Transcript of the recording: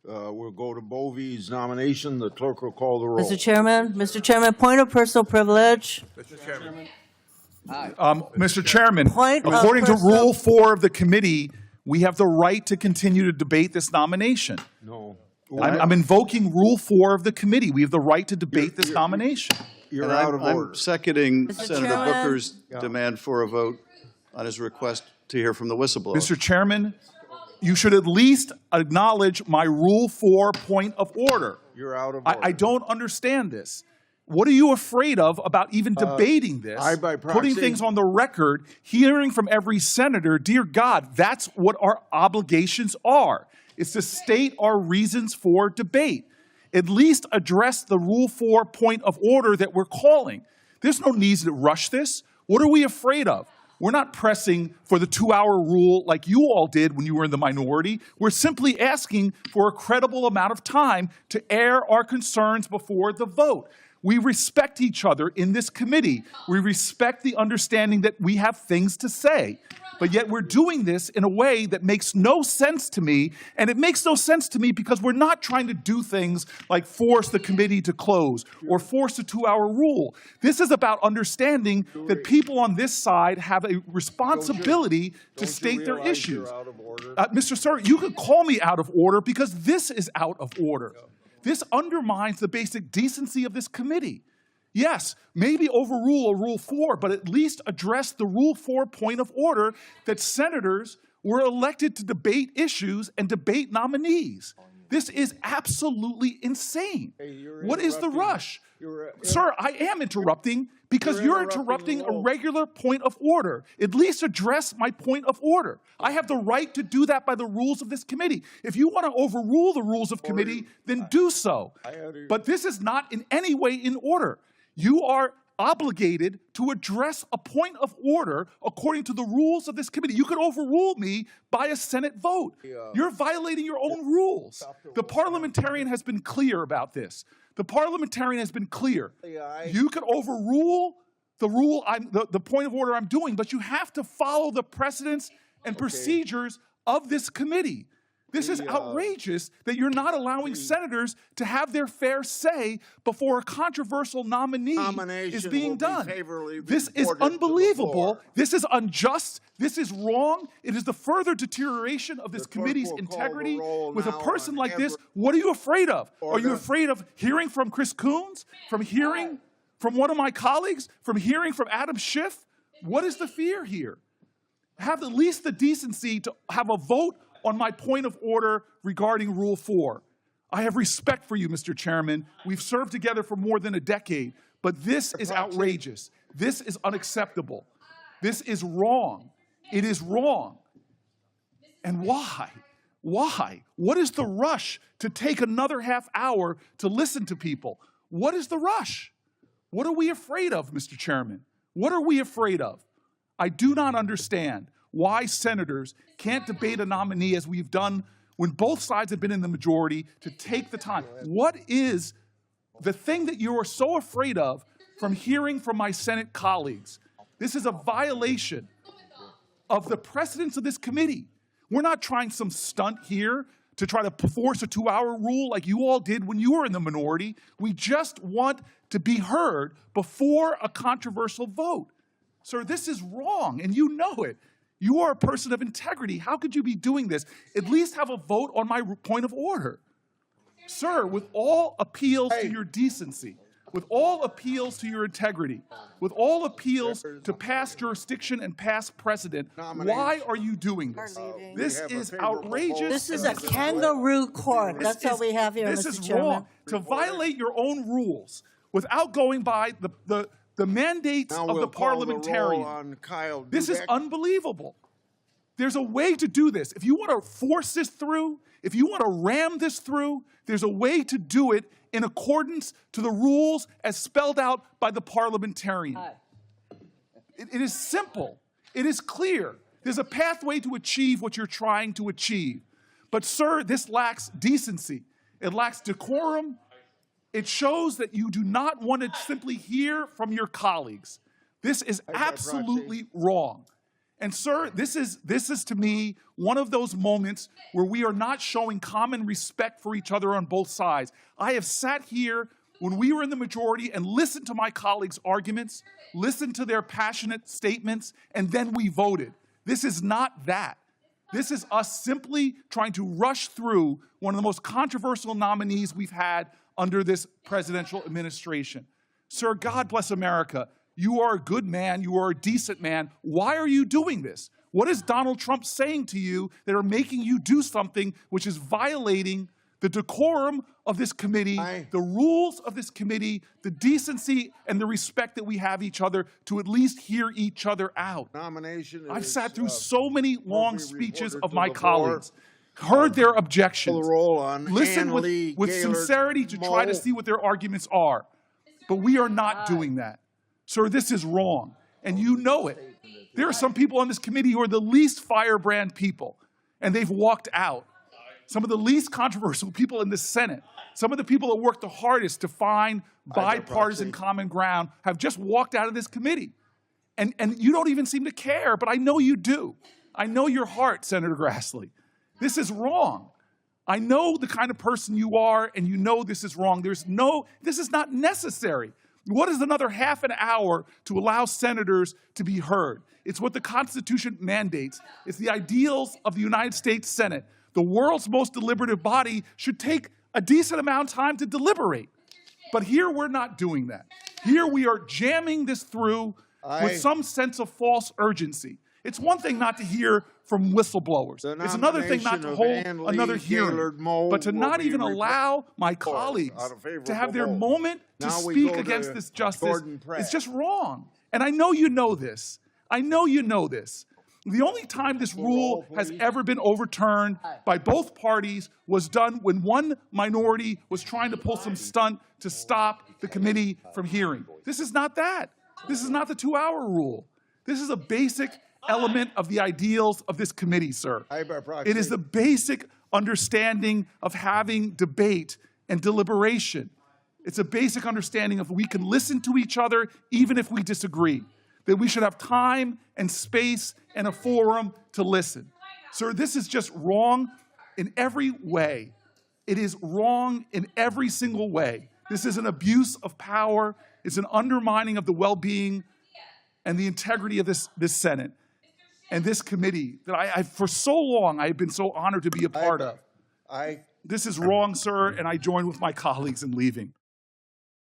We'll go to Bove's nomination. The clerk will call the roll. Mr. Chairman, point of personal privilege. Mr. Chairman, Point of according to personal- Rule 4 of the committee, we have the right to continue to debate this nomination. No. I'm invoking Rule 4 of the committee. We have the right to debate this nomination. You're And out of order. I'm seconding Mr. Senator Chairman? Booker's demand for a vote on his request to hear from the whistleblower. Mr. Chairman, you should at least acknowledge my Rule 4 point of order. You're out of order. I don't understand this. What are you afraid of about even debating this? by proxy. Putting things on the record, hearing from every senator, dear God, that's what our obligations are. It's to state our reasons for debate. At least address the Rule 4 point of order that we're calling. There's no need to rush this. What are we afraid of? We're not pressing for the 2-hour rule like you all did when you were in the minority. We're simply asking for a credible amount of time to air our concerns before the vote. We respect each other in this committee. We respect the understanding that we have things to say. But yet we're doing this in a way that makes no sense to me. And it makes no sense to me because we're not trying to do things like force the committee to close or force a 2-hour rule. This is about understanding that people on this side have a responsibility to state their issues. Mr. Sir, you could call me out of order because this is out of order. This undermines the basic decency of this committee. Yes, maybe overrule a Rule 4, but at least address the Rule 4 point of order that senators were elected to debate issues and debate nominees. This is absolutely insane. What is the rush? Sir, I am interrupting because you're interrupting a regular point of order. At least address my point of order. I have the right to do that by the rules of this committee. If you want to overrule the rules of committee, then do so. But this is not in any way in order. You are obligated to address a point of order according to the rules of this committee. You could overrule me by a Senate vote. You're violating your own rules. The parliamentarian has been clear about this. The parliamentarian has been clear. You could overrule the point of order I'm doing, but you have to follow the precedents and procedures of this committee. This is outrageous that you're not allowing senators to have their fair say before a controversial nominee is being done. This is unbelievable. This is unjust. This is wrong. It is the further deterioration of this committee's integrity. With a person like this, what are you afraid of? Are you afraid of hearing from Chris Coons? From hearing from one of my colleagues? From hearing from Adam Schiff? What is the fear here? Have at least the decency to have a vote on my point of order regarding Rule 4. I have respect for you, Mr. Chairman. We've served together for more than a decade, but this is outrageous. This is unacceptable. This is wrong. It is wrong. And why? Why? What is the rush to take another half hour to listen to people? What is the rush? What are we afraid of, Mr. Chairman? What are we afraid of? I do not understand why senators can't debate a nominee as we've done when both sides have been in the majority to take the time. What is the thing that you are so afraid of from hearing from my Senate colleagues? This is a violation of the precedents of this committee. We're not trying some stunt here to try to force a 2-hour rule like you all did when you were in the minority. We just want to be heard before a controversial vote. Sir, this is wrong, and you know it. You are a person of integrity. How could you be doing this? At least have a vote on my point of order. Sir, with all appeals to your decency, with all appeals to your integrity, with all appeals to past jurisdiction and past precedent, why are you doing this? This is outrageous. This is a kangaroo court. That's all we have here, Mr. Chairman. This is wrong. To violate your own rules without going by the mandates of the parliamentarian. This is unbelievable. There's a way to do this. If you want to force this through, if you want to ram this through, there's a way to do it in accordance to the rules as spelled out by the parliamentarian. It is simple. It is clear. There's a pathway to achieve what you're trying to achieve. But, sir, this lacks decency. It lacks decorum. It shows that you do not want to simply hear from your colleagues. This is absolutely wrong. And sir, this is to me one of those moments where we are not showing common respect for each other on both sides. I have sat here when we were in the majority and listened to my colleagues' arguments, listened to their passionate statements, and then we voted. This is not that. This is us simply trying to rush through one of the most controversial nominees we've had under this presidential administration. Sir, God bless America. You are a good man. You are a decent man. Why are you doing this? What is Donald Trump saying to you that are making you do something which is violating the decorum of this committee, the rules of this committee, the decency and the respect that we have each other to at least hear each other out? Nomination I've is, sat through so many long will be speeches reported of to my the colleagues, heard their Call objections, the roll on listened Ann Lee, with Gaylord, sincerity to try to Moe. see what their arguments are. But we are not doing that. Sir, this is wrong, and you know it. There are some people on this committee who are the least firebrand people, and they've walked out. Some of the least controversial people in the Senate, some of the people that worked the hardest to find bipartisan common ground have just walked out of this committee. And you don't even seem to care, but I know you do. I know your heart, Senator Grassley. This is wrong. I know the kind of person you are, and you know this is wrong. This is not necessary. What is another half an hour to allow senators to be heard? It's what the Constitution mandates. It's the ideals of the United States Senate. The world's most deliberative body should take a decent amount of time to deliberate. But here we're not doing that. Here we are jamming this through with some sense of false urgency. It's one thing not to hear from whistleblowers. It's another thing not to hold another hearing. Gaylord, Moe But to will not be even allow my colleagues out of favorable to have their vote. moment to Now we speak go against to this justice Gordon Pratt. is just wrong. And I know you know this. I know you know this. The only time this rule has ever been overturned by both parties was done when one minority was trying to pull some stunt to stop the committee from hearing. This is not that. This is not the 2-hour rule. This is a basic element of the ideals of this committee, sir. It is the basic understanding of having debate and deliberation. It's a basic understanding of we can listen to each other even if we disagree, that we should have time and space and a forum to listen. Sir, this is just wrong in every way. It is wrong in every single way. This is an abuse of power. It's an undermining of the well-being and the integrity of this Senate and this committee that I for so long, I have been so honored to be a part of. This is wrong, sir, and I join with my colleagues in leaving.